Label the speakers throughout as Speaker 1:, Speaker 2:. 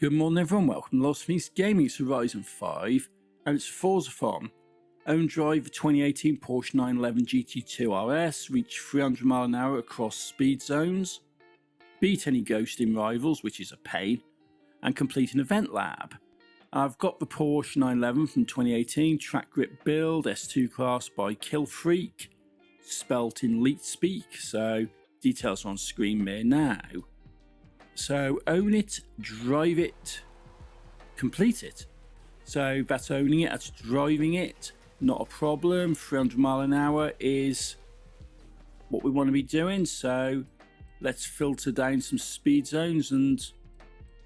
Speaker 1: Good morning everyone, welcome to Lost Things Gaming. It's Horizon 5 and it's Forzathon. Own drive the 2018 Porsche 911 GT2 RS, reach 300 mph across speed zones, beat any ghosting rivals, which is a pain, and complete an EventLab. I've got the Porsche 911 from 2018 track grip build, S2 class by Killfreak, spelt in leet speak, so details are on screen there now. So own it, drive it, complete it. So that's owning it, that's driving it, not a problem. 300 mph is what we want to be doing. So let's filter down some speed zones and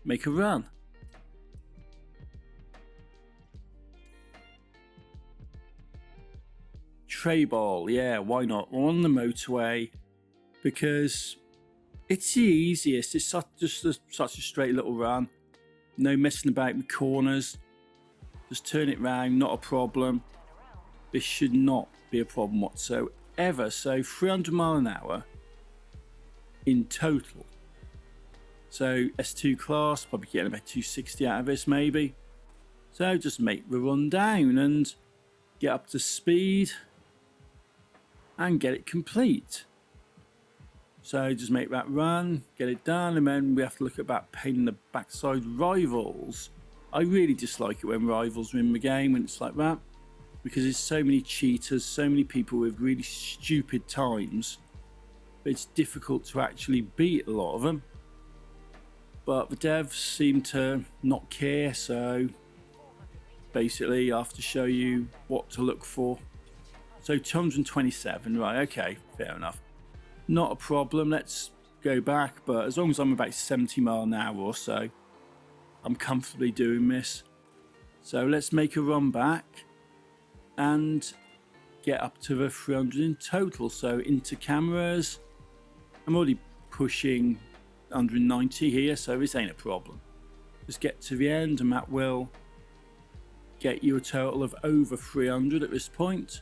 Speaker 1: make a run. Tray ball, yeah, why not? We're on the motorway because it's the easiest. It's such a straight little run. No messing about with corners. Just turn it round, not a problem. This should not be a problem whatsoever. So 300 mph in total. So S2 class, probably getting about 260 out of this maybe. So just make the run down and get up to speed and get it complete. So just make that run, get it done, and then we have to look at that pain in the backside rivals. I really dislike it when rivals are in the game, when it's like that, because there's so many cheaters, so many people with really stupid times. It's difficult to actually beat a lot of them. But the devs seem to not care, so basically I have to show you what to look for. So 227, right, okay, fair enough. Not a problem, let's go back, but as long as I'm about 70 mph an hour or so, I'm comfortably doing this. So let's make a run back and get up to the 300 in total. So into cameras, I'm already pushing 190 here, so this ain't a problem. Just get to the end and that will get you a total of over 300 at this point.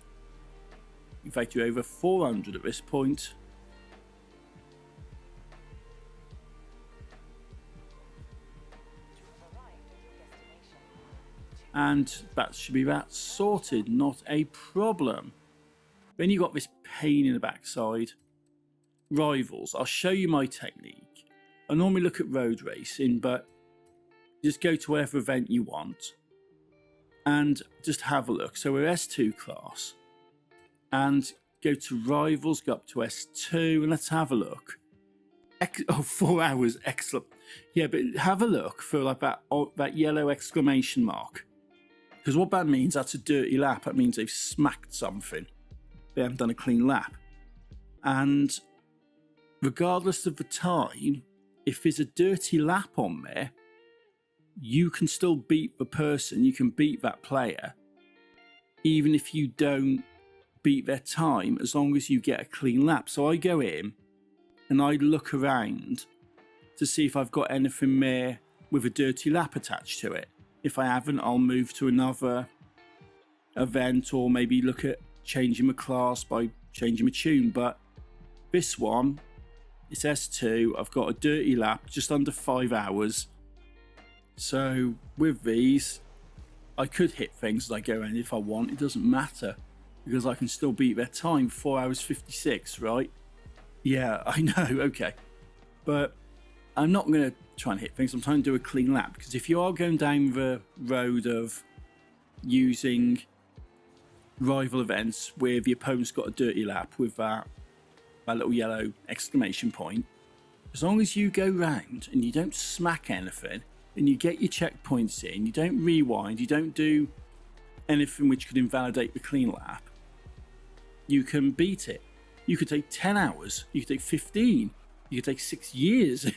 Speaker 1: In fact, you're over 400 at this point. And that should be that sorted, not a problem. Then you've got this pain in the backside. Rivals, I'll show you my technique. I normally look at road racing, but just go to whatever event you want and just have a look. So we're S2 class and go to rivals, go up to S2 and let's have a look. 4 hours, excellent. Yeah, but have a look for like that yellow exclamation mark. Because what that means, that's a dirty lap. That means they've smacked something. They haven't done a clean lap. And regardless of the time, if there's a dirty lap on there, you can still beat the person. You can beat that player. Even if you don't beat their time, as long as you get a clean lap. So I go in and I look around to see if I've got anything there with a dirty lap attached to it. If I haven't, I'll move to another event or maybe look at changing my class by changing my tune. But this one, it's S2. I've got a dirty lap, just under 5 hours. So with these, I could hit things as I go around if I want. It doesn't matter because I can still beat their time. 4 hours 56, right? Yeah, I know, okay. But I'm not going to try and hit things. I'm trying to do a clean lap because if you are going down the road of using rival events where the opponent's got a dirty lap with that little yellow exclamation point, as long as you go round and you don't smack anything and you get your checkpoints in, you don't rewind, you don't do anything which could invalidate the clean lap, you can beat it. You could take 10 hours, you could take 15, you could take 6 years.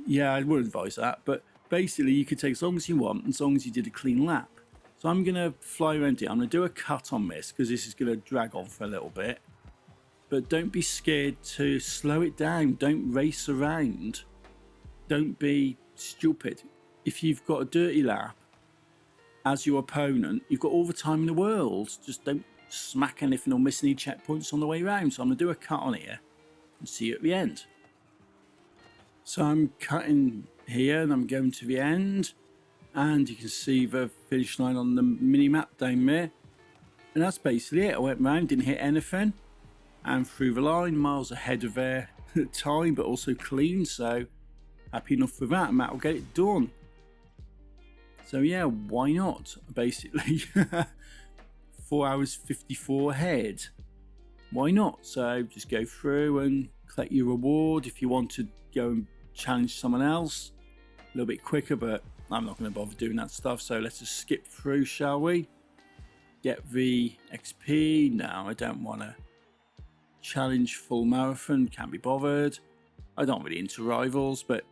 Speaker 1: Yeah, I would advise that, but basically you could take as long as you want, as long as you did a clean lap. So I'm going to fly around here. I'm going to do a cut on this because this is going to drag on for a little bit. But don't be scared to slow it down. Don't race around. Don't be stupid. If you've got a dirty lap as your opponent, you've got all the time in the world. Just don't smack anything or miss any checkpoints on the way around. So I'm going to do a cut on here and see you at the end. So I'm cutting here, and I'm going to the end, and you can see the finish line on the mini map down there. And that's basically it. I went round, didn't hit anything, and through the line, miles ahead of their time, but also clean. So happy enough with that, and that will get it done. So yeah, why not? Basically, 4 hours 54 ahead. Why not? So just go through and collect your reward. If you want to go and challenge someone else a little bit quicker, but I'm not going to bother doing that stuff. So let's just skip through, shall we? Get the XP. No, I don't want to challenge full marathon. Can't be bothered. I don't really into rivals, but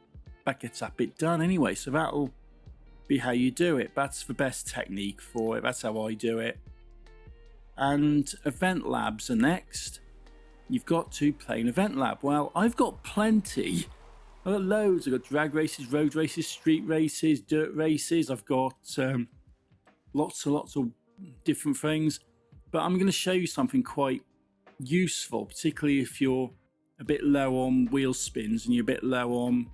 Speaker 1: that gets that bit done anyway. So that'll be how you do it. That's the best technique for it. That's how I do it. And event labs are next. You've got to play an event lab. Well, I've got plenty. I've got loads. I've got drag races, road races, street races, dirt races. I've got lots of different things. But I'm going to show you something quite useful, particularly if you're a bit low on wheel spins and you're a bit low on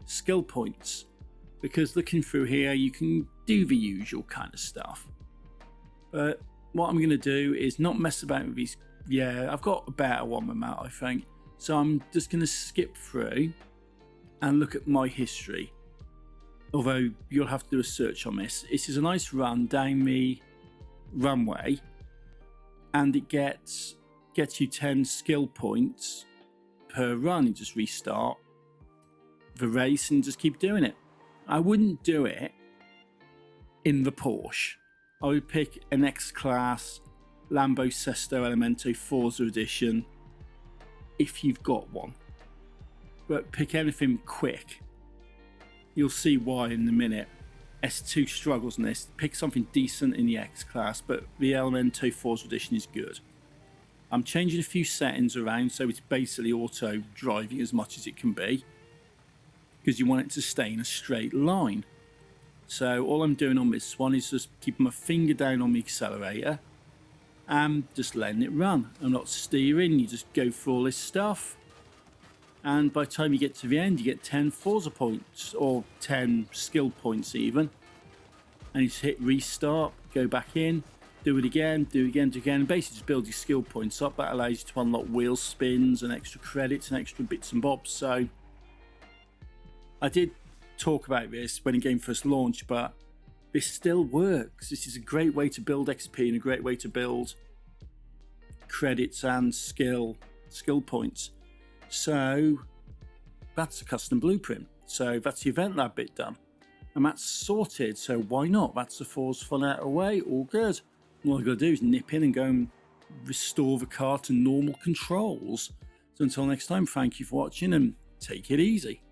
Speaker 1: skill points. Because looking through here, you can do the usual kind of stuff. But what I'm going to do is not mess about with these. Yeah, I've got a better one than that, I think. So I'm just going to skip through and look at my history. Although you'll have to do a search on this. This is a nice run down the runway. And it gets you 10 skill points per run. You just restart the race and just keep doing it. I wouldn't do it in the Porsche. I would pick an X-Class Lambo Sesto Elemento Forza Edition if you've got one. But pick anything quick. You'll see why in a minute. S2 struggles in this. Pick something decent in the X-Class, but the Elemento Forza Edition is good. I'm changing a few settings around so it's basically auto driving as much as it can be, because you want it to stay in a straight line. So all I'm doing on this one is just keeping my finger down on the accelerator and just letting it run. I'm not steering, you just go through all this stuff. And by the time you get to the end, you get 10 Forza points, or 10 skill points even. And you just hit restart, go back in, do it again, do it again, do it again. And basically just build your skill points up. That allows you to unlock wheel spins and extra credits and extra bits and bobs. So I did talk about this when the game first launched, but this still works. This is a great way to build XP and a great way to build credits and skill points. So that's a custom blueprint. So that's the event lab bit done, and that's sorted. So why not? That's the Forzathon out of the way. All good. All I got to do is nip in and go and restore the car to normal controls. So until next time, thank you for watching and take it easy.